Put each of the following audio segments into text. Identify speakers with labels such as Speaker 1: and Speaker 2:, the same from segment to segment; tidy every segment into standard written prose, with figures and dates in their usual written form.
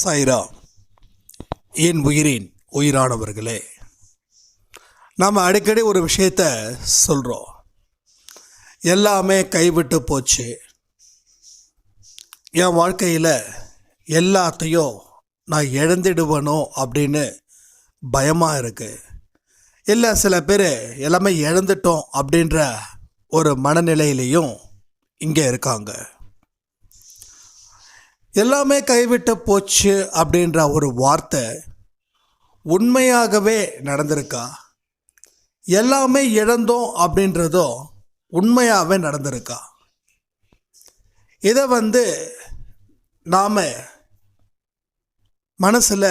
Speaker 1: சாய்ரா, என் உயிரின் உயிரானவர்களே, நாம் அடிக்கடி ஒரு விஷயத்த சொல்கிறோம். எல்லாமே கைவிட்டு போச்சு, என் வாழ்க்கையில் எல்லாத்தையும் நான் இழந்துடுவேனோ அப்படின்னு பயமாக இருக்குது. இல்லை, சில பேர் எல்லாமே இழந்துட்டோம் அப்படின்ற ஒரு மனநிலையிலையும் இங்கே இருக்காங்க. எல்லாமே கைவிட்டு போச்சு அப்படின்ற ஒரு வார்த்தை உண்மையாகவே நடந்திருக்கா? எல்லாமே இழந்தோம் அப்படின்றதோ உண்மையாகவே நடந்திருக்கா? இதை நாம் மனசில்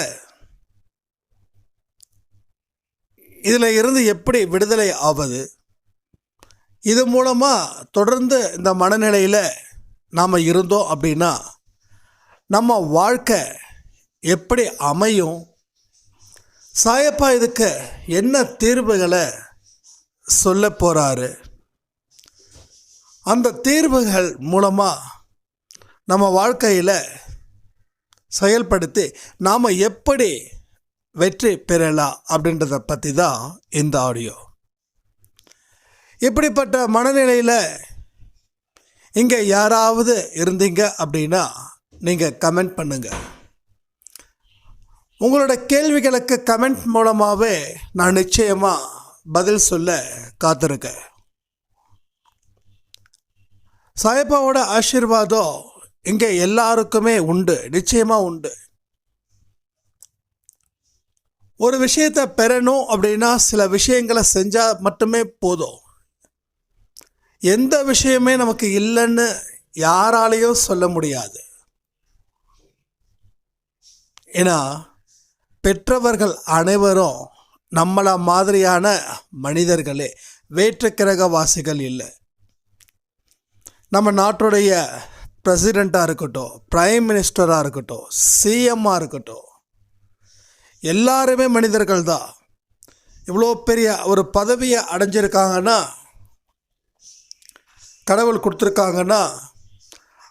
Speaker 1: இதில் இருந்து எப்படி விடுதலை ஆவது? இது மூலமாக தொடர்ந்து இந்த மனநிலையில் நாம் இருந்தோம் அப்படின்னா நம்ம வாழ்க்கை எப்படி அமையும்? சாயப்பா இதுக்கு என்ன தீர்வுகளை சொல்ல போகிறாரு? அந்த தீர்வுகள் மூலமாக நம்ம வாழ்க்கையில் செயல்படுத்தி நாம் எப்படி வெற்றி பெறலாம் அப்படின்றத பற்றி தான் இந்த ஆடியோ. இப்படிப்பட்ட மனநிலையில் இங்கே யாராவது இருந்தீங்க அப்படின்னா நீங்கள் கமெண்ட் பண்ணுங்கள். உங்களோட கேள்விகளுக்கு கமெண்ட் மூலமாகவே நான் நிச்சயமாக பதில் சொல்ல காத்திருக்கேன். சாயப்பாவோட ஆசீர்வாதம் இங்கே எல்லாருக்குமே உண்டு, நிச்சயமாக உண்டு. ஒரு விஷயத்தை பெறணும் அப்படின்னா சில விஷயங்களை செஞ்சால் மட்டுமே போதும். எந்த விஷயமே நமக்கு இல்லைன்னு யாராலையும் சொல்ல முடியாது. ஏன்னா பெற்றவர்கள் அனைவரும் நம்மளை மாதிரியான மனிதர்களே, வேற்று கிரகவாசிகள் இல்லை. நம்ம நாட்டுடைய பிரசிடெண்ட்டாக இருக்கட்டும், பிரைம் மினிஸ்டராக இருக்கட்டும், சிஎம்மாக இருக்கட்டும், எல்லாருமே மனிதர்கள் தான். இவ்வளோ பெரிய ஒரு பதவியை அடைஞ்சிருக்காங்கன்னா, கடவுள் கொடுத்துருக்காங்கன்னா,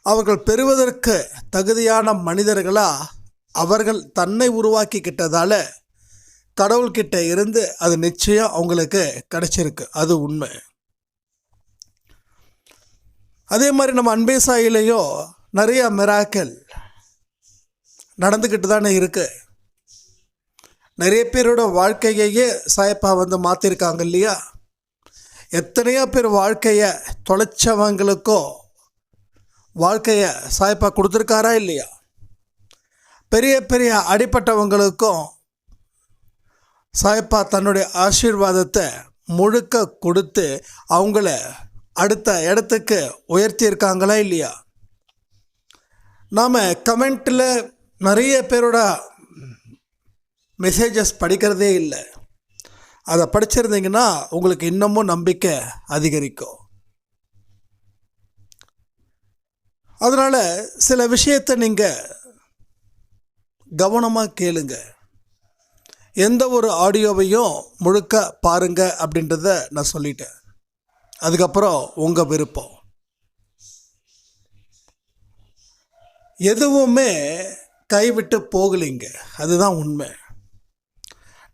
Speaker 1: அவர்கள் பெறுவதற்கு தகுதியான மனிதர்களாக அவர்கள் தன்னை உருவாக்கிக்கிட்டதால் கடவுள்கிட்ட இருந்து அது நிச்சயம் அவங்களுக்கு கிடைச்சிருக்கு. அது உண்மை. அதே மாதிரி நம்ம அன்பே சாயிலையும் நிறைய மிராக்கிள் நடந்துக்கிட்டு தானே இருக்குது. நிறைய பேரோட வாழ்க்கையையே சாயப்பா மாற்றிருக்காங்க இல்லையா? எத்தனையோ பேர் வாழ்க்கையை தொலைச்சவங்களுக்கோ வாழ்க்கையை சாயப்பா கொடுத்துருக்காரா இல்லையா? பெரிய பெரிய அடிப்பட்டவங்களுக்கும் சாயப்பா தன்னுடைய ஆசீர்வாதத்தை முழுக்க கொடுத்து அவங்கள அடுத்த இடத்துக்கு உயர்த்தியிருக்காங்களா இல்லையா? நாம் கமெண்ட்டில் நிறைய பேரோட மெசேஜஸ் படிக்கிறதே இல்லை. அதை படிச்சிருந்தீங்கன்னா உங்களுக்கு இன்னமும் நம்பிக்கை அதிகரிக்கும். அதனால் சில விஷயத்தை நீங்கள் கவனமாக கேளுங்க. எந்த ஒரு ஆடியோவையும் முழுக்க பாருங்க அப்படின்றத நான் சொல்லிட்டேன். அதுக்கப்புறம் உங்கள் விருப்பம். எதுவுமே கைவிட்டு போகலைங்க, அதுதான் உண்மை.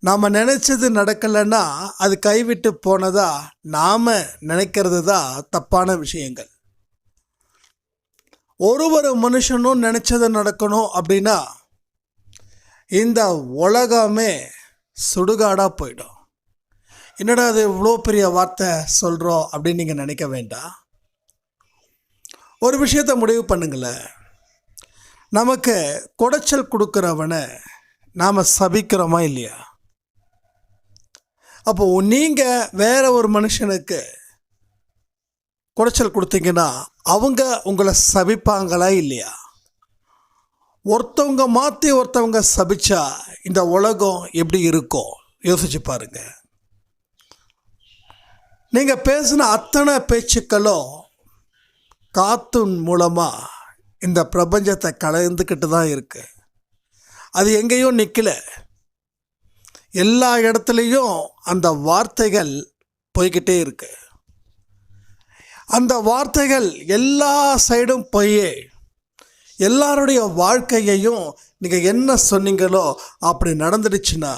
Speaker 1: நாம் நினச்சது நடக்கலைன்னா அது கைவிட்டு போனதா நாம் நினைக்கிறது தான் தப்பான விஷயங்கள். ஒரு மனுஷனும் நினச்சது நடக்கணும் அப்படின்னா இந்த உலகமே சுடுகாடாக போயிடும். என்னடா அது இவ்வளோ பெரிய வார்த்தை சொல்கிறோம் அப்படின்னு நீங்கள் நினைக்க வேண்டாம். ஒரு விஷயத்தை முடிவு பண்ணுங்களேன். நமக்கு குடைச்சல் கொடுக்குறவனை நாம் சபிக்கிறோமா இல்லையா? அப்போது நீங்கள் வேற ஒரு மனுஷனுக்கு குடைச்சல் கொடுத்தீங்கன்னா அவங்க உங்களை சபிப்பாங்களா இல்லையா? ஒருத்தவங்க மாற்றி ஒருத்தவங்க சபிச்சா இந்த உலகம் எப்படி இருக்கும் யோசிச்சு பாருங்க. நீங்கள் பேசின அத்தனை பேச்சுக்களும் காற்றின் மூலமாக இந்த பிரபஞ்சத்தை கலந்துக்கிட்டு தான் இருக்கு. அது எங்கேயும் நிற்கல. எல்லா இடத்துலையும் அந்த வார்த்தைகள் போய்கிட்டே இருக்கு. அந்த வார்த்தைகள் எல்லா சைடும் போய் எல்லாருடைய வாழ்க்கையையும் நீங்கள் என்ன சொன்னீங்களோ அப்படி நடந்துடுச்சுன்னா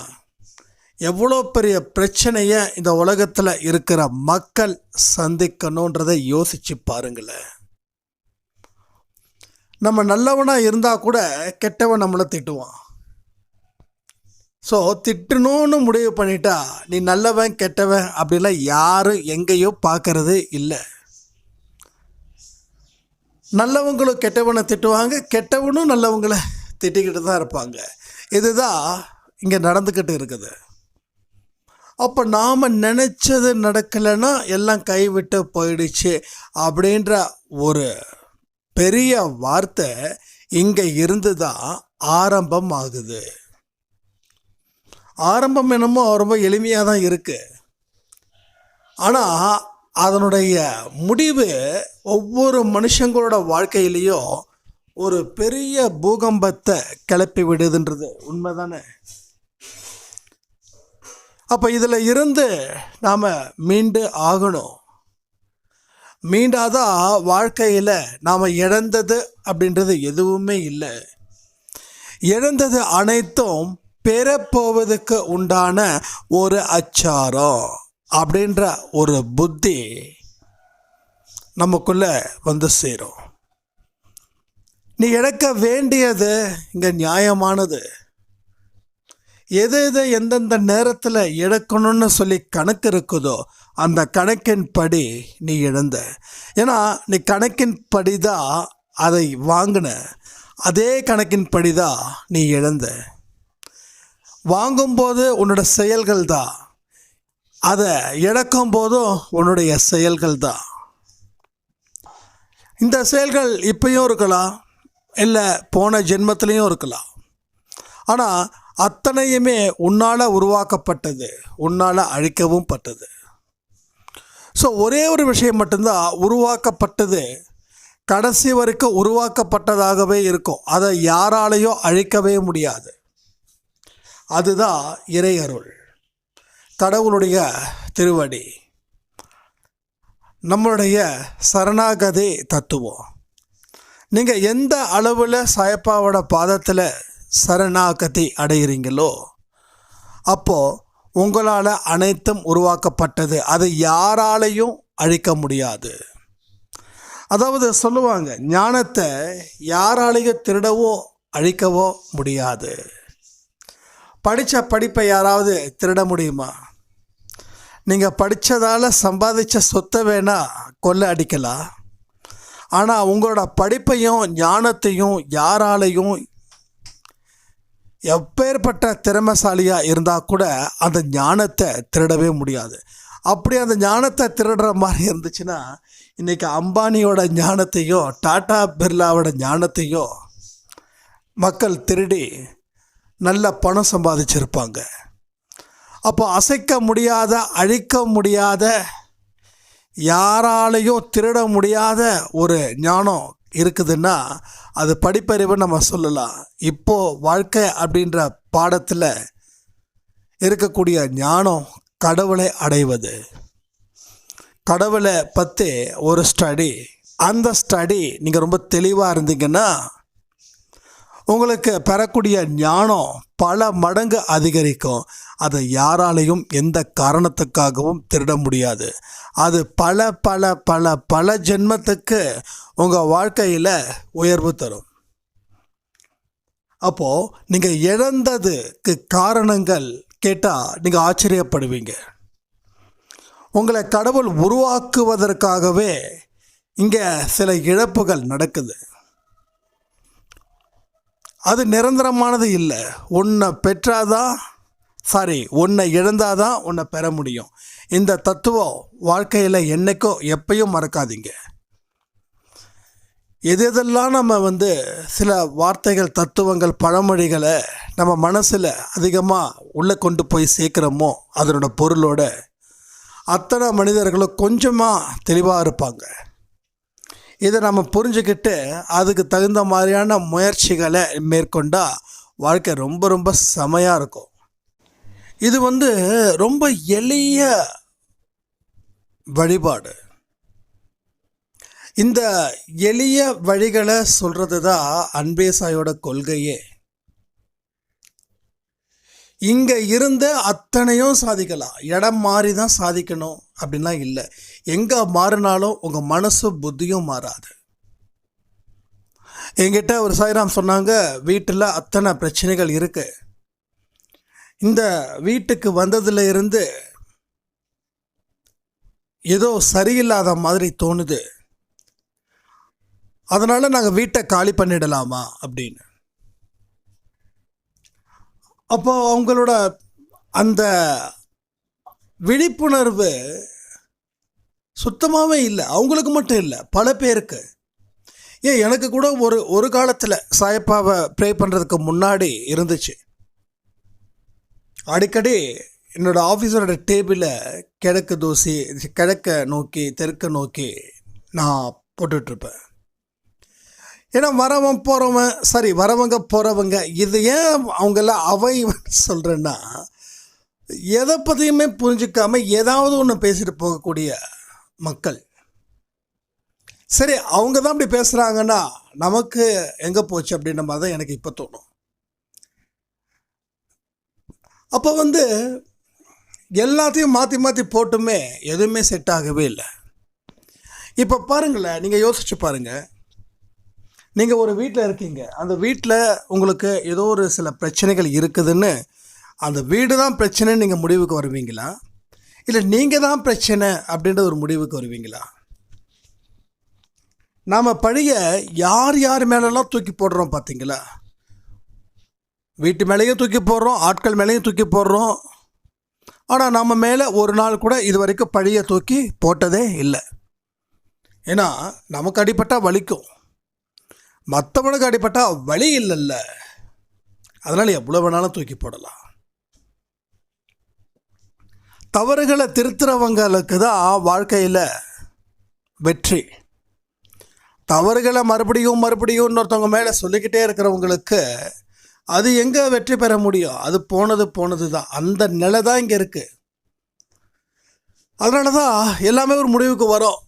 Speaker 1: எவ்வளோ பெரிய பிரச்சனையை இந்த உலகத்தில் இருக்கிற மக்கள் சந்திக்கணுன்றதை யோசிச்சு பாருங்களேன். நம்ம நல்லவனாக இருந்தால் கூட கெட்டவன் நம்மளை திட்டுவான். ஸோ திட்டணும்னு முடிவு பண்ணிட்டா நீ நல்லவன் கெட்டவன் அப்படிலாம் யாரும் எங்கேயோ பார்க்கறது இல்லை. நல்லவங்களும் கெட்டவனை திட்டுவாங்க, கெட்டவனும் நல்லவங்களை திட்டிக்கிட்டு தான் இருப்பாங்க. இதுதான் இங்கே நடந்துக்கிட்டு இருக்குது. அப்போ நாம் நினச்சது நடக்கலைன்னா எல்லாம் கைவிட்டு போயிடுச்சு அப்படின்ற ஒரு பெரிய வார்த்தை இங்கே இருந்து தான் ஆரம்பம் ஆகுது. ஆரம்பம் என்னமோ ரொம்ப எளிமையாக தான் இருக்குது. ஆனால் அதனுடைய முடிவு ஒவ்வொரு மனுஷங்களோட வாழ்க்கையிலையும் ஒரு பெரிய பூகம்பத்தை கிளப்பி விடுதுன்றது உண்மை தானே. அப்போ இதில் இருந்து நாம் மீண்டு ஆகணும். மீண்டாதான் வாழ்க்கையில் நாம் இழந்தது அப்படின்றது எதுவுமே இல்லை. இழந்தது அனைத்தும் பெறப்போவதுக்கு உண்டான ஒரு அச்சாரம் அப்படின்ற ஒரு புத்தி நமக்குள்ளே வந்து சேரும். நீ இழக்க வேண்டியது இங்கே நியாயமானது. எது எது எந்தெந்த நேரத்தில் இழக்கணும்னு சொல்லி கணக்கு இருக்குதோ அந்த கணக்கின் படி நீ இழந்த. ஏன்னா நீ கணக்கின் படி தான் அதை வாங்கின, அதே கணக்கின் படி தான் நீ இழந்த. வாங்கும்போது உன்னோட செயல்கள் தான், அதை இழக்கும் போதும் உன்னுடைய செயல்கள் தான். இந்த செயல்கள் இப்பயும் இருக்கலாம், இல்லை போன ஜென்மத்திலையும் இருக்கலாம். ஆனால் அத்தனையுமே உன்னால் உருவாக்கப்பட்டது, உன்னால் அழிக்கவும் பட்டது. ஸோ ஒரே ஒரு விஷயம் மட்டும்தான் உருவாக்கப்பட்டது, கடைசி வரைக்கும் உருவாக்கப்பட்டதாகவே இருக்கும். அதை யாராலையும் அழிக்கவே முடியாது. அதுதான் இறை அருள், கடவுளுடைய திருவடி, நம்மளுடைய சரணாகதி தத்துவம். நீங்கள் எந்த அளவில் சாயப்பாவோட பாதத்தில் சரணாகதி அடைகிறீங்களோ அப்போது உங்களால் அனைத்தும் உருவாக்கப்பட்டது, அதை யாராலையும் அழிக்க முடியாது. அதாவது சொல்லுவாங்க, ஞானத்தை யாராலையும் திருடவோ அழிக்கவோ முடியாது. படித்த படிப்பை யாராவது திருட முடியுமா? நீங்கள் படித்ததால் சம்பாதிச்ச சொத்தை வேணால் கொள்ளை அடிக்கலாம். ஆனால் உங்களோட படிப்பையும் ஞானத்தையும் யாராலையும், எப்பேற்பட்ட திறமைசாலியாக இருந்தால் கூட அந்த ஞானத்தை திருடவே முடியாது. அப்படி அந்த ஞானத்தை திருடுற மாதிரி இருந்துச்சுன்னா இன்றைக்கி அம்பானியோட ஞானத்தையும் டாடா பிர்லாவோட ஞானத்தையும் மக்கள் திருடி நல்ல பணம் சம்பாதிச்சிருப்பாங்க. அப்போ அசைக்க முடியாத, அழிக்க முடியாத, யாராலையும் திருட முடியாத ஒரு ஞானம் இருக்குதுன்னா அது படிப்பறிவு நம்ம சொல்லலாம். இப்போது வாழ்க்கை அப்படின்ற பாடத்தில் இருக்கக்கூடிய ஞானம் கடவுளை அடைவது. கடவுளை பற்றி ஒரு ஸ்டடி, அந்த ஸ்டடி நீங்கள் ரொம்ப தெளிவாக இருந்தீங்கன்னா உங்களுக்கு பெறக்கூடிய ஞானம் பல மடங்கு அதிகரிக்கும். அதை யாராலையும் எந்த காரணத்துக்காகவும் திருட முடியாது. அது பல பல பல பல ஜென்மத்துக்கு உங்கள் வாழ்க்கையில் உயர்வு தரும். அப்போது நீங்கள் இழந்ததுக்கு காரணங்கள் கேட்டால் நீங்கள் ஆச்சரியப்படுவீங்க. உங்களை கடவுள் உருவாக்குவதற்காகவே இங்கே சில இழப்புகள் நடக்குது. அது நிரந்தரமானது இல்லை. உன்னை இழந்தாதான் உன்னை பெற முடியும். இந்த தத்துவம் வாழ்க்கையில் என்னைக்கோ எப்பயும் மறக்காதீங்க. எதெல்லாம் நம்ம சில வார்த்தைகள், தத்துவங்கள், பழமொழிகளை நம்ம மனசில் அதிகமாக உள்ளே கொண்டு போய் சேர்க்குறோமோ அதனோட பொருளோட அத்தனை மனிதர்களும் கொஞ்சமாக தெளிவாக இருப்பாங்க. இதை நம்ம புரிஞ்சுக்கிட்டு அதுக்கு தகுந்த மாதிரியான முயற்சிகளை மேற்கொண்டால் வாழ்க்கை ரொம்ப ரொம்ப செமையாக இருக்கும். இது ரொம்ப எளிய வழிபாடு. இந்த எளிய வழிகளை சொல்கிறது தான் அன்பே சாயோட கொள்கையே. இங்கே இருந்த அத்தனையும் சாதிக்கலாம், இடம் மாறி தான் சாதிக்கணும் அப்படின்லாம் இல்லை. எங்கே மாறினாலும் உங்கள் மனசு புத்தியும் மாறாது. என்கிட்ட ஒரு சாய்ராம் சொன்னாங்க, வீட்டில் அத்தனை பிரச்சனைகள் இருக்கு, இந்த வீட்டுக்கு வந்ததுல இருந்து ஏதோ சரியில்லாத மாதிரி தோணுது, அதனால் நாங்கள் வீட்டை காலி பண்ணிடலாமா அப்படின்னு. அப்போ அவங்களோட அந்த விழிப்புணர்வு சுத்தமாகவே இல்லை. அவங்களுக்கு மட்டும் இல்லை, பல பேருக்கு. ஏன் எனக்கு கூட ஒரு காலத்தில் சாயப்பாவை ப்ரே பண்ணுறதுக்கு முன்னாடி இருந்துச்சு. அடிக்கடி என்னோடய ஆஃபீஸரோட டேபிளில் கிழக்கு தோசை, கிழக்க நோக்கி தெற்க நோக்கி நான் போட்டுட்ருப்பேன். ஏன்னா வரவன் போகிறவன், சரி வரவங்க போகிறவங்க, இது ஏன் அவங்கெல்லாம் அவை சொல்கிறேன்னா, எதை பற்றியுமே புரிஞ்சிக்காமல் ஏதாவது ஒன்று பேசிட்டு போகக்கூடிய மக்கள். சரி, அவங்க தான் அப்படி பேசுகிறாங்கன்னா நமக்கு எங்கே போச்சு அப்படின்ற மாதிரி தான் எனக்கு இப்போ தோணும். அப்போ எல்லாத்தையும் மாற்றி மாற்றி போட்டுமே எதுவுமே செட் ஆகவே இல்லை. இப்போ பாருங்களேன், நீங்கள் யோசிச்சு பாருங்கள். நீங்கள் ஒரு வீட்டில் இருக்கீங்க, அந்த வீட்டில் உங்களுக்கு ஏதோ ஒரு சில பிரச்சனைகள் இருக்குதுன்னு, அந்த வீடு தான் பிரச்சனைன்னு நீங்கள் முடிவுக்கு வருவீங்களா, இல்லை நீங்கள் தான் பிரச்சனை அப்படின்ற ஒரு முடிவுக்கு வருவீங்களா? நாம் பழிய யார் யார் மேலெல்லாம் தூக்கி போடுறோம் பார்த்தீங்களா? வீட்டு மேலேயும் தூக்கி போடுறோம், ஆட்கள் மேலேயும் தூக்கி போடுறோம். ஆனால் நம்ம மேலே ஒரு நாள் கூட இது வரைக்கும் பழியை தூக்கி போட்டதே இல்லை. ஏன்னா நமக்கு அடிப்பட்டால் வலிக்கும், மற்றவனுக்கு அடிப்பட்டால் வலி இல்லைல்ல. அதனால் எவ்வளோ வேணாலும் தூக்கி போடலாம். தவறுகளை திருத்துறவங்களுக்கு தான் வாழ்க்கையில் வெற்றி. தவறுகளை மறுபடியும் மறுபடியும் இன்னொருத்தவங்க மேலே சொல்லிக்கிட்டே இருக்கிறவங்களுக்கு அது எங்கே வெற்றி பெற முடியும்? அது போனது தான். அந்த நிலை தான் இங்கே இருக்குது. அதனால தான் எல்லாமே ஒரு முடிவுக்கு வரும்.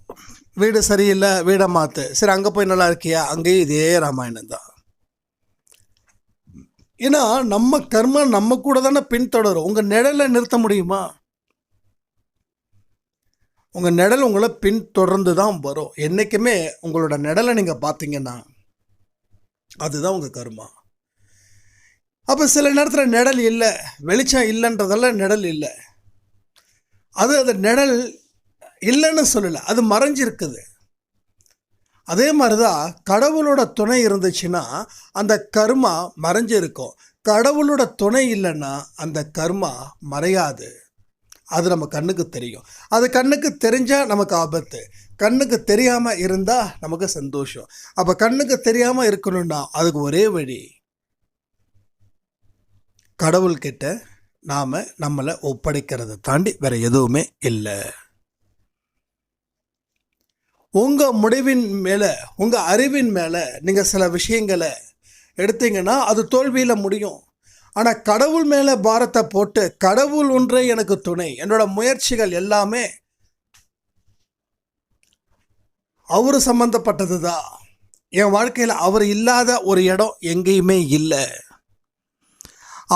Speaker 1: வீடு சரியில்லை, வீடை மாற்று. சரி, அங்கே போய் நல்லா இருக்கியா, அங்கேயும் இதே ராமாயணம் தான். ஏன்னா நம்ம கர்மா நம்ம கூட தானே பின்தொடரும். உங்கள் நிழலை நிறுத்த முடியுமா? உங்கள் நிழல் உங்களை பின்தொடர்ந்து தான் வரும். என்றைக்குமே உங்களோட நிழலை நீங்கள் பார்த்தீங்கன்னா அதுதான் உங்கள் கர்மா. அப்போ சில நேரத்தில் நிழல் இல்லை, வெளிச்சம் இல்லைன்றதெல்லாம் நிழல் இல்லை. அது நிழல் இல்லைன்னு சொல்லலை, அது மறைஞ்சிருக்குது. அதே மாதிரி தான் கடவுளோட துணை இருந்துச்சுன்னா அந்த கர்மா மறைஞ்சிருக்கும். கடவுளோட துணை இல்லைன்னா அந்த கர்மா மறையாது. அது நம்ம கண்ணுக்கு தெரியும். அது கண்ணுக்கு தெரிஞ்சால் நமக்கு ஆபத்து, கண்ணுக்கு தெரியாமல் இருந்தால் நமக்கு சந்தோஷம். அப்போ கண்ணுக்கு தெரியாமல் இருக்கணும்னா அதுக்கு ஒரே வழி, கடவுள்கிட்ட நாம் நம்மளை ஒப்படைக்கிறத தாண்டி வேறு எதுவுமே இல்லை. உங்கள் முடிவின் மேலே, உங்கள் அறிவின் மேலே நீங்கள் சில விஷயங்களை எடுத்தீங்கன்னா அது தோல்வியில் முடியும். ஆனால் கடவுள் மேலே பாரத்தை போட்டு, கடவுள் ஒன்றே எனக்கு துணை, என்னோட முயற்சிகள் எல்லாமே அவர் சம்மந்தப்பட்டது தான், என் வாழ்க்கையில் அவர் இல்லாத ஒரு இடம் எங்கேயுமே இல்லை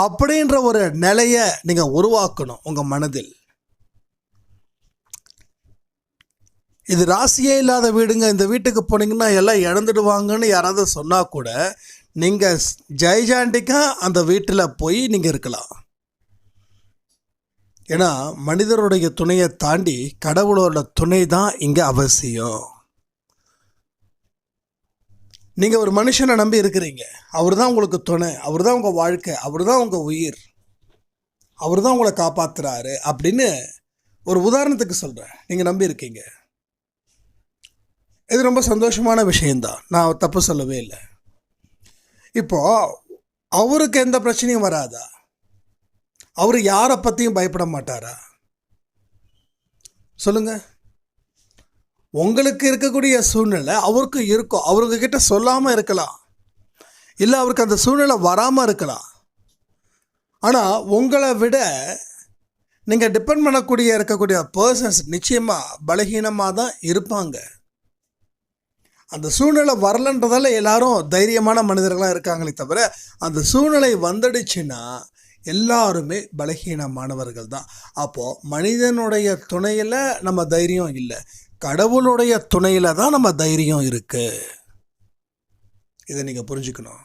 Speaker 1: அப்படின்ற ஒரு நிலையை நீங்கள் உருவாக்கணும் உங்கள் மனதில். இது ராசியே இல்லாத வீடுங்க, இந்த வீட்டுக்கு போனீங்கன்னா எல்லாம் இழந்துடுவாங்கன்னு யாராவது சொன்னால் கூட நீங்கள் ஜெய்ஜாண்டிக்காக அந்த வீட்டில் போய் நீங்கள் இருக்கலாம். ஏன்னா மனிதருடைய துணையை தாண்டி கடவுளோட துணை தான் இங்கே அவசியம். நீங்கள் ஒரு மனுஷனை நம்பி இருக்கிறீங்க, அவர் தான் உங்களுக்கு துணை, அவர் தான் உங்கள் வாழ்க்கை, அவர் தான் உங்கள் உயிர், அவர் தான் உங்களை காப்பாற்றுறாரு அப்படின்னு ஒரு உதாரணத்துக்கு சொல்கிறேன். நீங்கள் நம்பி இருக்கீங்க, இது ரொம்ப சந்தோஷமான விஷயந்தான், நான் தப்பு சொல்லவே இல்லை. இப்போது அவருக்கு எந்த பிரச்சனையும் வராதா? அவர் யாரை பற்றியும் பயப்பட மாட்டாரா? சொல்லுங்கள். உங்களுக்கு இருக்கக்கூடிய சூழ்நிலை அவருக்கு இருக்கும், அவர்கிட்ட சொல்லாமல் இருக்கலாம், இல்லை அவருக்கு அந்த சூழ்நிலை வராமல் இருக்கலாம். ஆனால் உங்களை விட நீங்கள் டிபெண்ட் பண்ணக்கூடிய இருக்கக்கூடிய பர்சன்ஸ் நிச்சயமாக பலகீனமாக தான் இருப்பாங்க. அந்த சூழ்நிலை வரலன்றதால எல்லாரும் தைரியமான மனிதர்களாக இருக்காங்களே தவிர, அந்த சூழ்நிலை வந்துடுச்சுன்னா எல்லாருமே பலகீனமானவர்கள் தான். அப்போது மனிதனுடைய துணையில் நம்ம தைரியம் இல்லை, கடவுளுடைய துணையில் தான் நம்ம தைரியம் இருக்குது. இதை நீங்கள் புரிஞ்சுக்கணும்.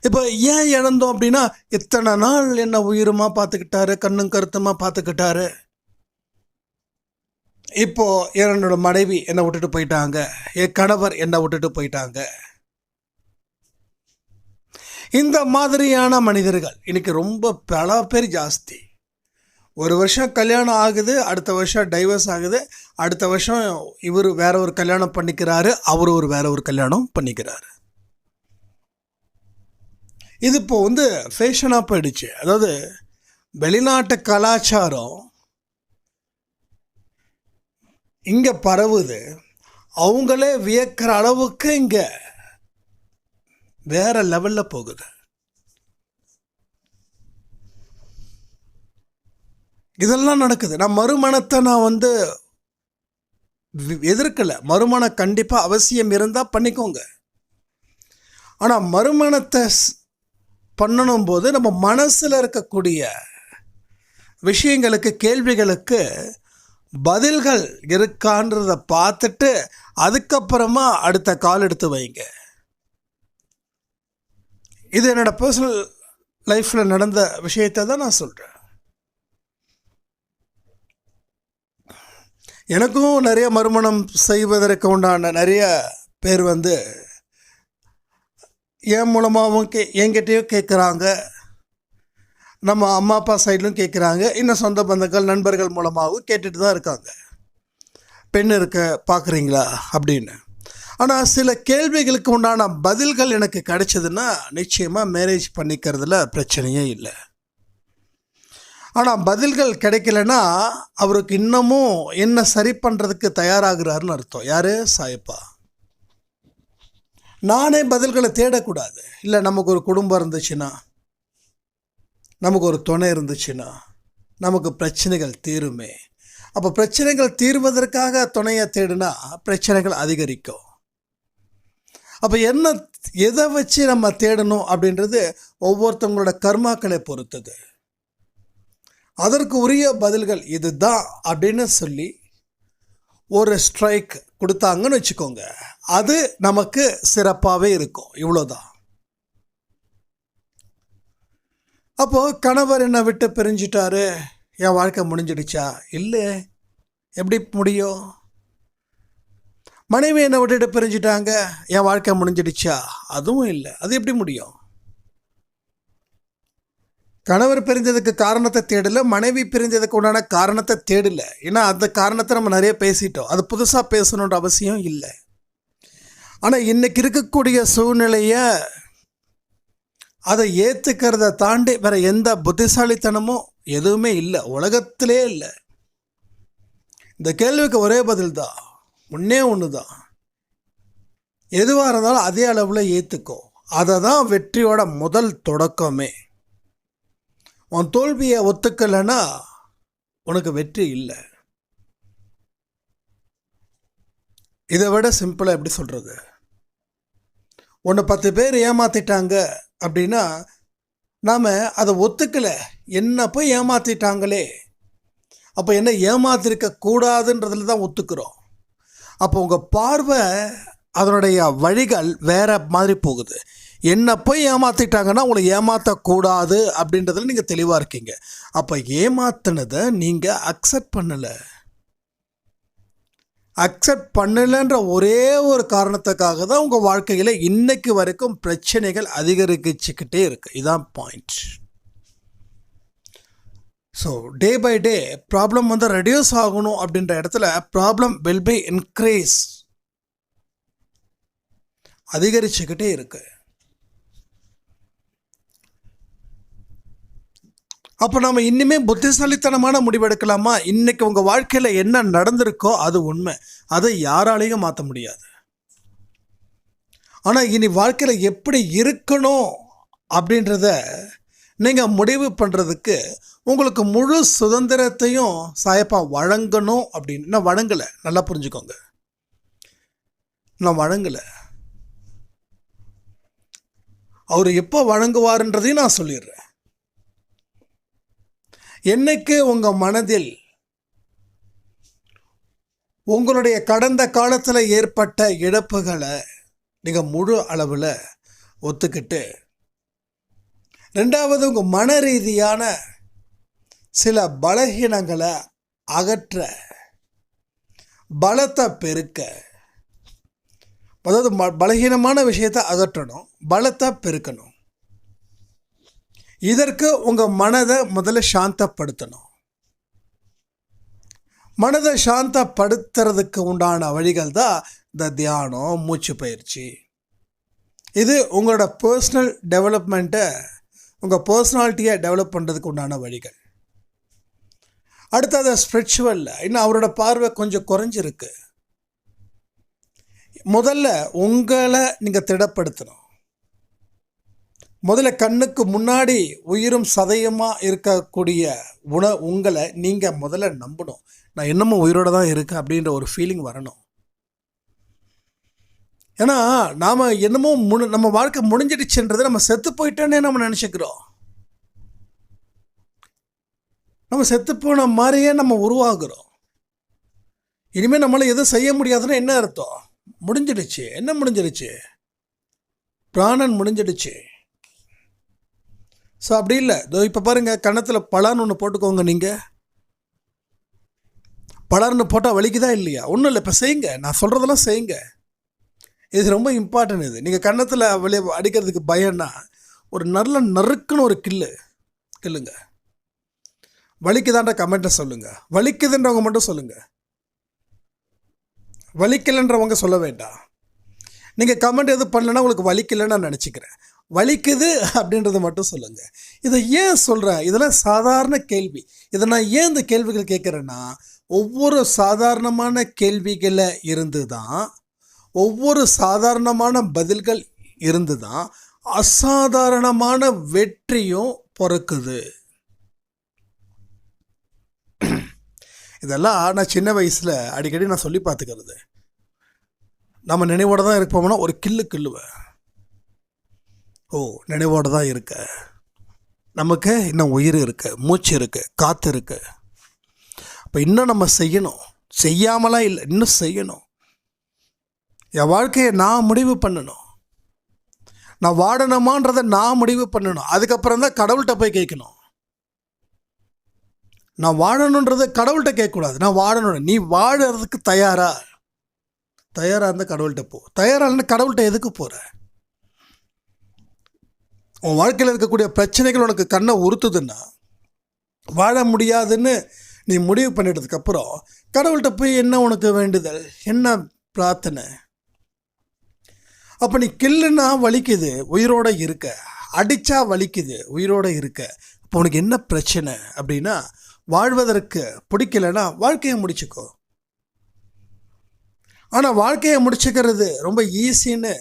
Speaker 1: இப்போ ஏன் இழந்தோம் அப்படின்னா, இத்தனை நாள் என்ன உயிருமா பார்த்துக்கிட்டாரு, கண்ணும் கருத்துமாக பார்த்துக்கிட்டாரு. இப்போது என்னோட மனைவி என்னை விட்டுட்டு போயிட்டாங்க, என் கணவர் என்னை விட்டுட்டு போயிட்டாங்க. இந்த மாதிரியான மனிதர்கள் இன்னைக்கு ரொம்ப பல பேர் ஜாஸ்தி. ஒரு வருஷம் கல்யாணம் ஆகுது, அடுத்த வருஷம் டைவர்ஸ் ஆகுது, அடுத்த வருஷம் இவர் வேற ஒரு கல்யாணம் பண்ணிக்கிறாரு, அவர் வேற ஒரு கல்யாணம் பண்ணிக்கிறாரு. இது இப்போ ஃபேஷனாக போயிடுச்சு. அதாவது வெளிநாட்டு கலாச்சாரம் இங்கே பரவுது, அவங்களே வியக்கிற அளவுக்கு இங்கே வேற லெவலில் போகுது. இதெல்லாம் நடக்குது. நான் மறுமணத்தை எதிர்க்கலை. மறுமணம் கண்டிப்பாக அவசியம் இருந்தால் பண்ணிக்கோங்க. ஆனால் மறுமணத்தை பண்ணணும் போது நம்ம மனசில் இருக்கக்கூடிய விஷயங்களுக்கு, கேள்விகளுக்கு பதில்கள் இருக்கான்றதை பார்த்துட்டு அதுக்கப்புறமா அடுத்த கால் எடுத்து வைங்க. இது என்னோடய பர்சனல் லைஃப்பில் நடந்த விஷயத்தை தான் நான் சொல்கிறேன். எனக்கும் நிறைய மறுமணம் செய்வதற்கு உண்டான நிறைய பேர் என் மூலமாகவும் என்கிட்டையும் கேட்குறாங்க, நம்ம அம்மா அப்பா சைட்லையும் கேட்குறாங்க, இன்னும் சொந்த பந்தங்கள் நண்பர்கள் மூலமாகவும் கேட்டுட்டு தான் இருக்காங்க, பெண் இருக்க பார்க்குறீங்களா அப்படின்னு. ஆனால் சில கேள்விகளுக்கு உண்டான பதில்கள் எனக்கு கிடைச்சதுன்னா நிச்சயமாக மேரேஜ் பண்ணிக்கிறதுல பிரச்சனையே இல்லை. ஆனால் பதில்கள் கிடைக்கலன்னா அவருக்கு இன்னமும் என்ன சரி பண்ணுறதுக்கு தயாராகிறாருன்னு அர்த்தம். யார்? சாயப்பா. நானே பதில்களை தேடக்கூடாது. இல்லை, நமக்கு ஒரு குடும்பம் இருந்துச்சுன்னா, நமக்கு ஒரு துணை இருந்துச்சுன்னா நமக்கு பிரச்சனைகள் தீருமே. அப்போ பிரச்சனைகள் தீர்வதற்காக துணையை தேடினா பிரச்சனைகள் அதிகரிக்கும். அப்போ எதை வச்சு நம்ம தேடணும் அப்படின்றது ஒவ்வொருத்தவங்களோட கர்மாக்களை பொறுத்தது. அதற்கு உரிய பதில்கள் இதுதான் அப்படின்னு சொல்லி ஒரு ஸ்ட்ரைக் கொடுத்தாங்கன்னு வச்சுக்கோங்க, அது நமக்கு சிறப்பாகவே இருக்கும். இவ்வளோதான். அப்போது கணவர் என்னை விட்டு பிரிஞ்சிட்டாரு, என் வாழ்க்கை முடிஞ்சிடுச்சா? இல்லை. எப்படி முடியும்? மனைவி என்னை விட்டுட்டு பிரிஞ்சிட்டாங்க, என் வாழ்க்கை முடிஞ்சிடுச்சா? அதுவும் இல்லை. அது எப்படி முடியும்? கணவர் பிரிஞ்சதுக்கு காரணத்தை தேடலை, மனைவி பிரிஞ்சதுக்கு உண்டான காரணத்தை தேடலை. ஏன்னா அந்த காரணத்தை நம்ம நிறைய பேசிட்டோம், அது புதுசாக பேசணுன்ற அவசியம் இல்லை. ஆனால் இன்றைக்கி இருக்கக்கூடிய சூழ்நிலையை அதை ஏற்றுக்கிறத தாண்டி வேறு எந்த புத்திசாலித்தனமும் எதுவுமே இல்லை, உலகத்திலே இல்லை. இந்த கேள்விக்கு ஒரே பதில் தான், ஒன்றே ஒன்று தான். எதுவாக இருந்தாலும் அதே அளவில் ஏற்றுக்கோ. அதை தான் வெற்றியோட முதல் தொடக்கமே. உன் தோல்வியை ஒத்துக்கலைன்னா உனக்கு வெற்றி இல்லை. இதை விட சிம்பிளாக எப்படி சொல்கிறது? ஒன்று 10 பேர் ஏமாற்றிட்டாங்க அப்படின்னா நாம் அதை ஒத்துக்கலை, என்ன போய் ஏமாற்றிட்டாங்களே, அப்போ என்ன ஏமாத்திருக்க கூடாதுன்றதுல தான் ஒத்துக்கிறோம். அப்போ உங்கள் பார்வை அதனுடைய வழிகள் வேறு மாதிரி போகுது. என்ன போய் ஏமாற்றிட்டாங்கன்னா உங்களை ஏமாற்றக்கூடாது அப்படின்றதுல நீங்கள் தெளிவாக இருக்கீங்க. அப்போ ஏமாத்தினதை நீங்கள் அக்செப்ட் பண்ணலைன்ற ஒரே ஒரு காரணத்துக்காக தான் உங்கள் வாழ்க்கையில் இன்னைக்கு வரைக்கும் பிரச்சனைகள் அதிகரிச்சுக்கிட்டே இருக்குது. இதுதான் point. So day by day problem reduce ஆகணும் அப்படின்ற இடத்துல ப்ராப்ளம் வில் பி இன்க்ரீஸ், அதிகரிச்சுக்கிட்டே இருக்கு. அப்போ நம்ம இன்னுமே புத்திசாலித்தனமான முடிவெடுக்கலாமா? இன்றைக்கி உங்கள் வாழ்க்கையில் என்ன நடந்திருக்கோ அது உண்மை, அதை யாராலையும் மாற்ற முடியாது. ஆனால் இனி வாழ்க்கையில் எப்படி இருக்கணும் அப்படின்றத நீங்கள் முடிவு பண்ணுறதுக்கு உங்களுக்கு முழு சுதந்திரத்தையும் சாயப்பா வழங்கணும் அப்படின்னு. நான் வழங்கலை, நல்லா புரிஞ்சுக்கோங்க. நான் வழங்கலை. அவர் எப்போ வழங்குவார்ன்றதையும் நான் சொல்லிடுறேன். என்னைக்கு உங்கள் மனதில் உங்களுடைய கடந்த காலத்தில் ஏற்பட்ட இழப்புகளை நீங்கள் முழு அளவில் ஒத்துக்கிட்டு, ரெண்டாவது உங்கள் மன ரீதியான சில பலகீனங்களை அகற்ற, பலத்தை பெருக்க, அதாவது பலகீனமான விஷயத்தை அகற்றணும், பலத்தை பெருக்கணும். இதற்கு உங்கள் மனதை முதல்ல சாந்தப்படுத்தணும். மனதை சாந்தப்படுத்துறதுக்கு உண்டான வழிகள் தான் இந்த தியானம், மூச்சு பயிற்சி. இது உங்களோட பர்சனல் டெவலப்மெண்ட்டை, உங்கள் பர்சனாலிட்டியை டெவலப் பண்ணுறதுக்கு உண்டான வழிகள். அடுத்தது ஸ்பிரிச்சுவலில் இன்னும் அவரோட பார்வை கொஞ்சம் குறைஞ்சிருக்கு. முதல்ல உங்களை நீங்கள் திடப்படுத்தணும். முதல்ல கண்ணுக்கு முன்னாடி உயிரும் சதையுமாக இருக்கக்கூடிய உங்களை நீங்கள் முதல்ல நம்பணும். நான் இன்னமும் உயிரோடு தான் இருக்கேன் அப்படின்ற ஒரு ஃபீலிங் வரணும். ஏன்னா நாம் என்னமோ நம்ம வாழ்க்கை முடிஞ்சிடுச்சுன்றது நம்ம செத்து போயிட்டோன்னே நம்ம நினச்சிக்கிறோம். நம்ம செத்து போன மாதிரியே நம்ம உருவாகிறோம். இனிமேல் நம்மளால் எதுவும் செய்ய முடியாதுன்னா என்ன அர்த்தம்? முடிஞ்சிடுச்சு. என்ன முடிஞ்சிடுச்சு? பிராணன் முடிஞ்சிடுச்சு. ஸோ அப்படி இல்லை. இதோ இப்போ பாருங்கள், கன்னத்தில் பலான்னு ஒன்று போட்டுக்கோங்க. நீங்கள் பலார்னு போட்டால் வலிக்குதா இல்லையா? ஒன்றும் இல்லை, இப்போ செய்யுங்க. நான் சொல்கிறதெல்லாம் செய்யுங்க. இது ரொம்ப இம்பார்ட்டன்ட். இது நீங்கள் கன்னத்தில் அடிக்கிறதுக்கு பயம்னா ஒரு நல்ல நறுக்குன்னு ஒரு கில்லுங்க. வலிக்குதான்ற கமெண்ட்டை சொல்லுங்கள். வலிக்குதுன்றவங்க மட்டும் சொல்லுங்கள். வலிக்கலைன்றவங்க சொல்ல வேண்டாம். நீங்கள் கமெண்ட் எதுவும் பண்ணலன்னா உங்களுக்கு வலிக்கலைன்னு நான் நினச்சிக்கிறேன். வலிக்குது அப்படின்றத மட்டும் சொல்லுங்கள். இதை ஏன் சொல்கிறேன்? இதெல்லாம் சாதாரண கேள்வி. இதை நான் ஏன் இந்த கேள்விகள் கேட்குறேன்னா, ஒவ்வொரு சாதாரணமான கேள்விகளை இருந்து தான், ஒவ்வொரு சாதாரணமான பதில்கள் இருந்து தான் அசாதாரணமான வெற்றியும் பிறக்குது. இதெல்லாம் நான் சின்ன வயசில் அடிக்கடி நான் சொல்லி பார்த்துக்கிறது. நம்ம நினைவோடு தான் இருப்போம்னா ஒரு கில்லுவேன். ஓ, நினைவோடு தான் இருக்க, நமக்கு இன்னும் உயிர் இருக்கு, மூச்சு இருக்கு, காற்று இருக்கு. அப்போ இன்னும் நம்ம செய்யணும். செய்யாமலாம் இல்லை, இன்னும் செய்யணும். என் வாழ்க்கையை நான் முடிவு பண்ணணும். நான் வாழணுமான்றதை நான் முடிவு பண்ணணும். அதுக்கப்புறம் தான் கடவுள்கிட்ட போய் கேட்கணும். நான் வாழணுன்றதை கடவுள்கிட்ட கேட்கக்கூடாது. நான் வாழணும். நீ வாழறதுக்கு தயாராக இருந்தால் கடவுள்கிட்ட போ. தயாராக இல்லைன்னா கடவுள்கிட்ட எதுக்கு போகிற? உன் வாழ்க்கையில் இருக்கக்கூடிய பிரச்சனைகள் உனக்கு கண்ணை உறுத்துதுன்னா, வாழ முடியாதுன்னு நீ முடிவு பண்ணிட்டதுக்கப்புறம் கடவுள்கிட்ட போய் என்ன உனக்கு வேண்டுதல், என்ன பிரார்த்தனை? அப்போ நீ கில்லுன்னா வலிக்குது, உயிரோடு இருக்க. அடித்தா வலிக்குது, உயிரோடு இருக்க. இப்போ உனக்கு என்ன பிரச்சனை அப்படின்னா, வாழ்வதற்கு பிடிக்கலைன்னா வாழ்க்கையை முடிச்சுக்கோ. ஆனால் வாழ்க்கையை முடிச்சுக்கிறது ரொம்ப ஈஸின்னு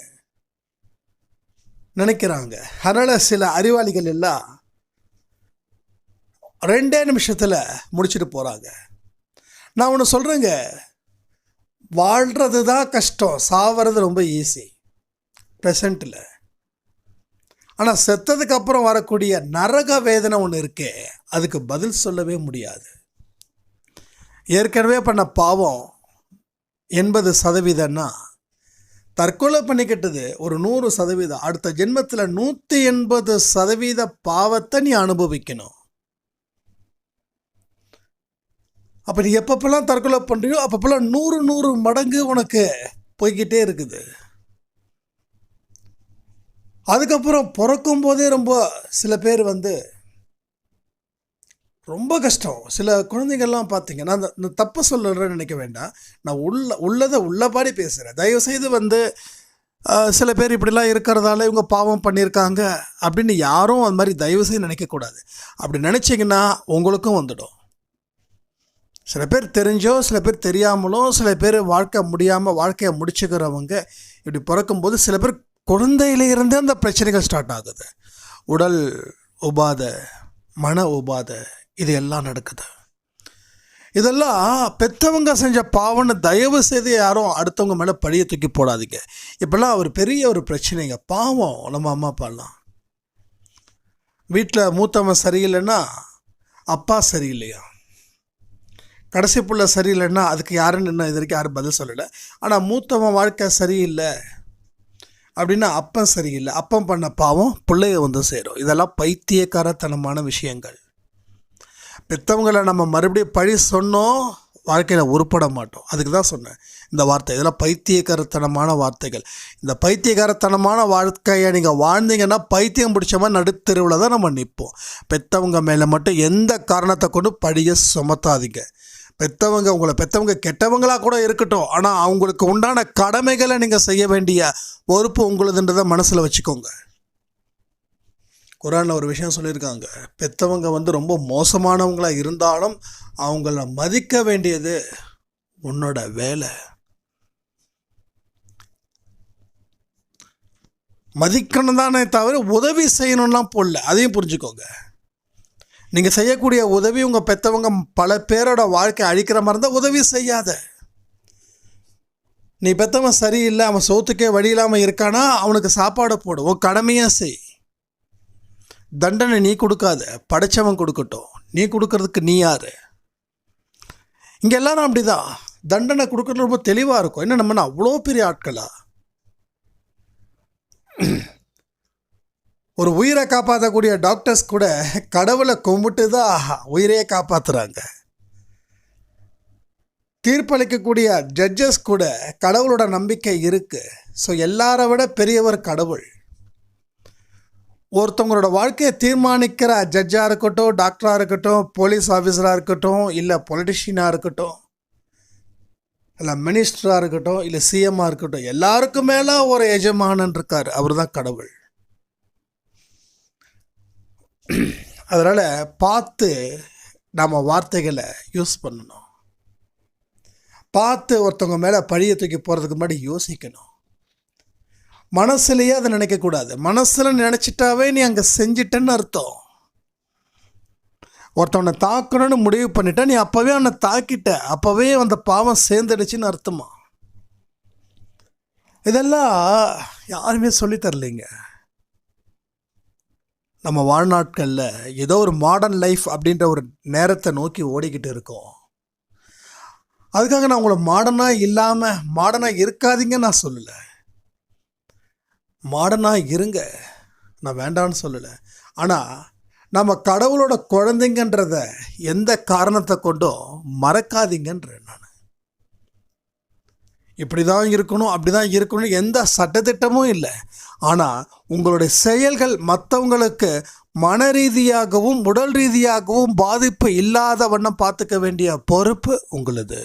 Speaker 1: நினைக்கிறாங்க. அதனால் சில அறிவாளிகள் எல்லாம் 2 நிமிஷத்தில் முடிச்சுட்டு போகிறாங்க. நான் ஒன்று சொல்கிறேங்க, வாழ்கிறது தான் கஷ்டம், சாவறது ரொம்ப ஈஸி ப்ரெசண்ட்டில். ஆனால் செத்ததுக்கப்புறம் வரக்கூடிய நரக வேதனை ஒன்று இருக்கே, அதுக்கு பதில் சொல்லவே முடியாது. ஏற்கனவே பண்ண பாவம் 80%ன்னா தற்கொலை பண்ணிக்கிட்டது ஒரு 100%. அடுத்த ஜென்மத்தில் 180% பாவத்தை நீ அனுபவிக்கணும். அப்போ நீ எப்பப்பெல்லாம் தற்கொலை பண்ணுறியோ அப்பப்பெல்லாம் 100 மடங்கு உனக்கு போய்கிட்டே இருக்குது. அதுக்கப்புறம் பிறக்கும் போதே ரொம்ப சில பேர் ரொம்ப கஷ்டம். சில குழந்தைகள்லாம் பார்த்தீங்கன்னா, இந்த தப்பு சொல்லுறேன்னு நினைக்க வேண்டாம். நான் உள்ளதை உள்ளபாடி பேசுகிறேன். தயவுசெய்து சில பேர் இப்படிலாம் இருக்கிறதால இவங்க பாவம் பண்ணியிருக்காங்க அப்படின்னு யாரும் அது மாதிரி தயவுசெய்து நினைக்கக்கூடாது. அப்படி நினச்சிங்கன்னா உங்களுக்கும் வந்துடும். சில பேர் தெரிஞ்சோ, சில பேர் தெரியாமலோ, சில பேர் வாழ்க்கை முடியாமல் வாழ்க்கையை முடிச்சுக்கிறவங்க இப்படி பிறக்கும்போது சில பேர் குழந்தையிலிருந்தே அந்த பிரச்சனைகள் ஸ்டார்ட் ஆகுது. உடல் உபாதை, மன உபாதை, இது எல்லாம் நடக்குது. இதெல்லாம் பெற்றவங்க செஞ்ச பாவம்னு தயவு செய்து யாரும் அடுத்தவங்க மேலே பழியை தூக்கி போடாதீங்க. இப்போல்லாம் ஒரு பெரிய ஒரு பிரச்சனைங்க. பாவம் நம்ம அம்மா அப்பாலாம். வீட்டில் மூத்தவன் சரியில்லைன்னா அப்பா சரியில்லையா, கடைசி புள்ள சரியில்லைன்னா அதுக்கு யாருன்னு இன்னும் இது வரைக்கும் யாரும் பதில் சொல்லலை. ஆனால் மூத்தவன் வாழ்க்கை சரியில்லை அப்படின்னா அப்பன் சரியில்லை, அப்பன் பண்ண பாவம் பிள்ளைய வந்து சேரும். இதெல்லாம் பைத்தியக்காரத்தனமான விஷயங்கள். பெற்றவங்களை நம்ம மறுபடியும் பழி சொன்னோம், வாழ்க்கையில் உருப்பட மாட்டோம். அதுக்கு தான் சொன்னேன் இந்த வார்த்தை. இதெல்லாம் பைத்தியக்காரத்தனமான வார்த்தைகள். இந்த பைத்தியக்காரத்தனமான வாழ்க்கையை நீங்கள் வாழ்ந்தீங்கன்னா பைத்தியம் பிடிச்ச மாதிரி நடுத்தெருவில் தான் நம்ம நிற்போம். பெற்றவங்க மேலே மட்டும் எந்த காரணத்தை கொண்டு பழியை சுமத்தாதீங்க. பெற்றவங்க கெட்டவங்களாக கூட இருக்கட்டும், ஆனால் அவங்களுக்கு உண்டான கடமைகளை நீங்கள் செய்ய வேண்டிய பொறுப்பு உங்களுதுன்றதை மனசில் வச்சுக்கோங்க. குரானில் ஒரு விஷயம் சொல்லியிருக்காங்க, பெற்றவங்க வந்து ரொம்ப மோசமானவங்களாக இருந்தாலும் அவங்கள மதிக்க வேண்டியது உன்னோட வேலை. மதிக்கணும் தானே தவிர உதவி செய்யணும்லாம் போடல. அதையும் புரிஞ்சுக்கோங்க. நீங்கள் செய்யக்கூடிய உதவி உங்கள் பெற்றவங்க பல பேரோட வாழ்க்கை அழிக்கிற மாதிரி இருந்தால் உதவி செய்யாத. நீ பெற்றவன் சரியில்லை, அவன் சோத்துக்கே வழி இல்லாமல் இருக்கானா அவனுக்கு சாப்பாடு போடு, உன் கடமையாக செய். தண்டனை நீ கொடுக்காத, படைச்சவன் கொடுக்கட்டும். நீ கொடுக்கறதுக்கு நீ யார்? இங்கே எல்லாரும் அப்படிதான். தண்டனை கொடுக்கறது ரொம்ப தெளிவாக இருக்கும். என்ன நம்ம அவ்வளோ பெரிய ஆட்களா? ஒரு உயிரை காப்பாற்றக்கூடிய டாக்டர்ஸ் கூட கடவுளை கும்பிட்டு தான் உயிரையே காப்பாற்றுறாங்க. தீர்ப்பளிக்கக்கூடிய ஜட்ஜஸ் கூட கடவுளோட நம்பிக்கை இருக்குது. ஸோ எல்லாரை விட பெரியவர் கடவுள். ஒருத்தவங்களோட வாழ்க்கையை தீர்மானிக்கிற ஜட்ஜாக இருக்கட்டும், டாக்டராக இருக்கட்டும், போலீஸ் ஆஃபீஸராக இருக்கட்டும், இல்லை பொலிட்டிஷியனாக இருக்கட்டும், இல்லை மினிஸ்டராக இருக்கட்டும், இல்லை சிஎம்மாக இருக்கட்டும், எல்லாருக்கும் மேலே ஒரு எஜமானன் இருக்கார். அவர் தான் கடவுள். அதனால் பார்த்து நம்ம வார்த்தைகளை யூஸ் பண்ணணும். பார்த்து ஒருத்தவங்க மேலே பழியை தூக்கி போகிறதுக்கு முன்னாடி யோசிக்கணும். மனசுலேயே அதை நினைக்கக்கூடாது. மனசில் நினச்சிட்டாவே நீ அங்கே செஞ்சிட்டேன்னு அர்த்தம். ஒருத்தவனை தாக்கணும்னு முடிவு பண்ணிட்டா நீ அப்போவே அவனை தாக்கிட்ட, அப்போவே அந்த பாவம் சேர்ந்துடுச்சின்னு அர்த்தமா. இதெல்லாம் யாருமே சொல்லித்தரலைங்க. நம்ம வாழ்நாட்களில் ஏதோ ஒரு மாடர்ன் லைஃப் அப்படின்ற ஒரு நேரத்தை நோக்கி ஓடிக்கிட்டு இருக்கோம். அதுக்காக நான் உங்களை மாடர்னாக இருக்காதீங்கன்னு நான் சொல்லலை. மாடர்னாக இருங்க, நான் வேண்டான்னு சொல்லலை. ஆனால் நம்ம கடவுளோட குழந்தைங்கன்றத எந்த காரணத்தை கொண்டும் மறக்காதீங்கன்றேன் நான். இப்படி தான் இருக்கணும், அப்படி தான் இருக்கணும் எந்த சட்டத்திட்டமும் இல்லை. ஆனால் உங்களுடைய செயல்கள் மற்றவங்களுக்கு மன ரீதியாகவும் உடல் ரீதியாகவும் பாதிப்பு இல்லாத வண்ணம் பார்த்துக்க வேண்டிய பொறுப்பு உங்களுது.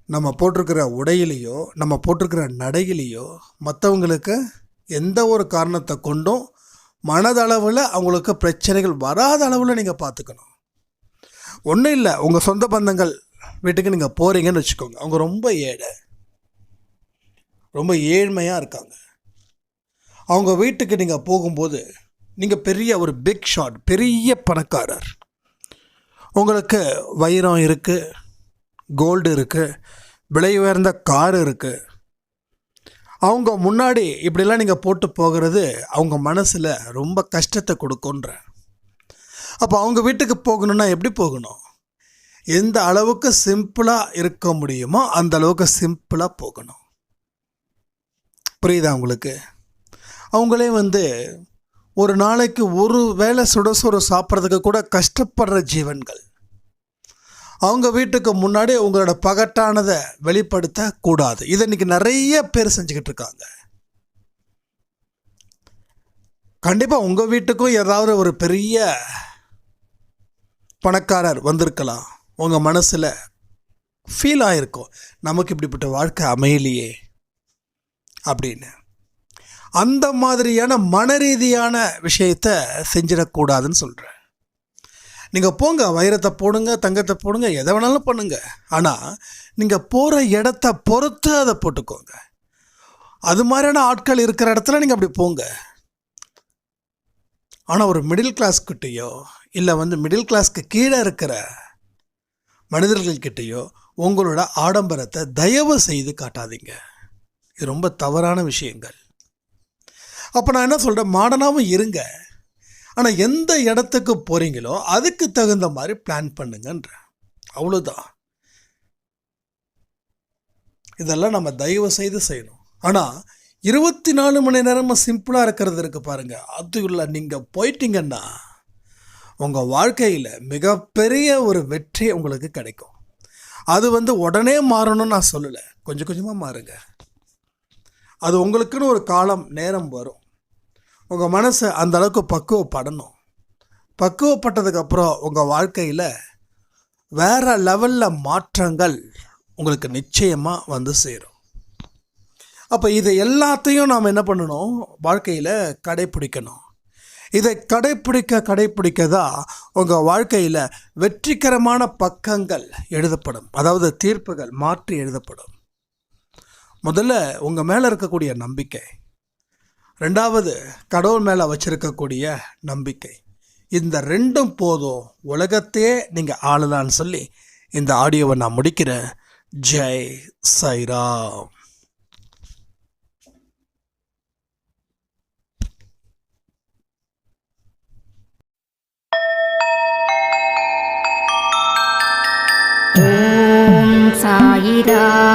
Speaker 1: நம்ம போட்டிருக்கிற உடையிலையோ நம்ம போட்டிருக்கிற நடையிலையோ மற்றவங்களுக்கு எந்த ஒரு காரணத்தை கொண்டும் மனதளவில் அவங்களுக்கு பிரச்சனைகள் வராத அளவில் நீங்கள் பார்த்துக்கணும். ஒன்றும் இல்லை, உங்கள் சொந்த பந்தங்கள் வீட்டுக்கு நீங்கள் போகிறீங்கன்னு வச்சுக்கோங்க. அவங்க ரொம்ப ஏழ்மையாக இருக்காங்க. அவங்க வீட்டுக்கு நீங்கள் போகும்போது நீங்கள் பெரிய ஒரு பிக் ஷாட், பெரிய பணக்காரர், உங்களுக்கு வைரம் இருக்குது, கோல்டு இருக்குது, விலை உயர்ந்த கார் இருக்குது. அவங்க முன்னாடி இப்படிலாம் நீங்கள் போட்டு போகிறது அவங்க மனசில் ரொம்ப கஷ்டத்தை கொடுக்குன்ற. அப்போ அவங்க வீட்டுக்கு போகணுன்னா எப்படி போகணும்? எந்த அளவுக்கு சிம்பிளாக இருக்க முடியுமோ அந்த அளவுக்கு சிம்பிளாக போகணும். புரியுதா உங்களுக்கு? அவங்களே ஒரு நாளைக்கு ஒரு வேளை சுட சாப்பிட்றதுக்கு கூட கஷ்டப்படுற ஜீவன்கள். அவங்க வீட்டுக்கு முன்னாடி உங்களோட பகட்டானதை வெளிப்படுத்தக்கூடாது. இதை இன்றைக்கி நிறைய பேர் செஞ்சுக்கிட்டு இருக்காங்க. கண்டிப்பாக உங்கள் வீட்டுக்கும் ஏதாவது ஒரு பெரிய பணக்காரர் வந்திருக்கலாம். உங்கள் மனசில் ஃபீல் ஆகிருக்கும், நமக்கு இப்படிப்பட்ட வாழ்க்கை அமையலையே அப்படின்னு. அந்த மாதிரியான மன ரீதியான விஷயத்தை செஞ்சிடக்கூடாதுன்னு சொல்கிறேன். நீங்கள் போங்க, வைரத்தை போடுங்க, தங்கத்தை போடுங்க, எதை வேணாலும் பண்ணுங்க. ஆனால் நீங்கள் போகிற இடத்த பொறுத்து அதை போட்டுக்கோங்க. அது மாதிரியான ஆட்கள் இருக்கிற இடத்துல நீங்கள் அப்படி போங்க. ஆனால் ஒரு மிடில் கிளாஸ்கிட்டையோ இல்லை மிடில் கிளாஸ்க்கு கீழே இருக்கிற மனிதர்கள்கிட்டேயோ உங்களோட ஆடம்பரத்தை தயவு செய்து காட்டாதீங்க. இது ரொம்ப தவறான விஷயங்கள். அப்போ நான் என்ன சொல்கிறேன், மாடர்னாகவும் இருங்க, ஆனால் எந்த இடத்துக்கு போகிறீங்களோ அதுக்கு தகுந்த மாதிரி பிளான் பண்ணுங்கன்ற, அவ்வளோதான். இதெல்லாம் நம்ம தயவு செய்து செய்யணும். ஆனால் 24 மணி நேரமும் சிம்பிளாக இருக்கிறது இருக்குது பாருங்கள், அதுக்குள்ள நீங்கள் போயிட்டீங்கன்னா உங்கள் வாழ்க்கையில் மிகப்பெரிய ஒரு வெற்றி உங்களுக்கு கிடைக்கும். அது உடனே மாறணும்னு நான் சொல்லலை, கொஞ்சம் கொஞ்சமாக மாறுங்க. அது உங்களுக்குன்னு ஒரு காலம் நேரம் வரும். உங்கள் மனசை அந்த அளவுக்கு பக்குவப்படணும். பக்குவப்பட்டதுக்கப்புறம் உங்கள் வாழ்க்கையில் வேறு லெவலில் மாற்றங்கள் உங்களுக்கு நிச்சயமாக சேரும். அப்போ இதை எல்லாத்தையும் நாம் என்ன பண்ணணும், வாழ்க்கையில் கடைப்பிடிக்கணும். இதை கடைப்பிடிக்க தான் உங்கள் வாழ்க்கையில் வெற்றிகரமான பக்கங்கள் எழுதப்படும், அதாவது தீர்ப்புகள் மாற்றி எழுதப்படும். முதல்ல உங்கள் மேலே இருக்கக்கூடிய நம்பிக்கை, ரெண்டாவது கடவுள் மேலே வச்சிருக்கக்கூடிய நம்பிக்கை. இந்த ரெண்டும் போதும், உலகத்தையே நீங்கள் ஆளலான்னு சொல்லி இந்த ஆடியோவை நான் முடிக்கிறேன். ஜெய் சாய்ராம்.
Speaker 2: ஓம் சாயிராம்.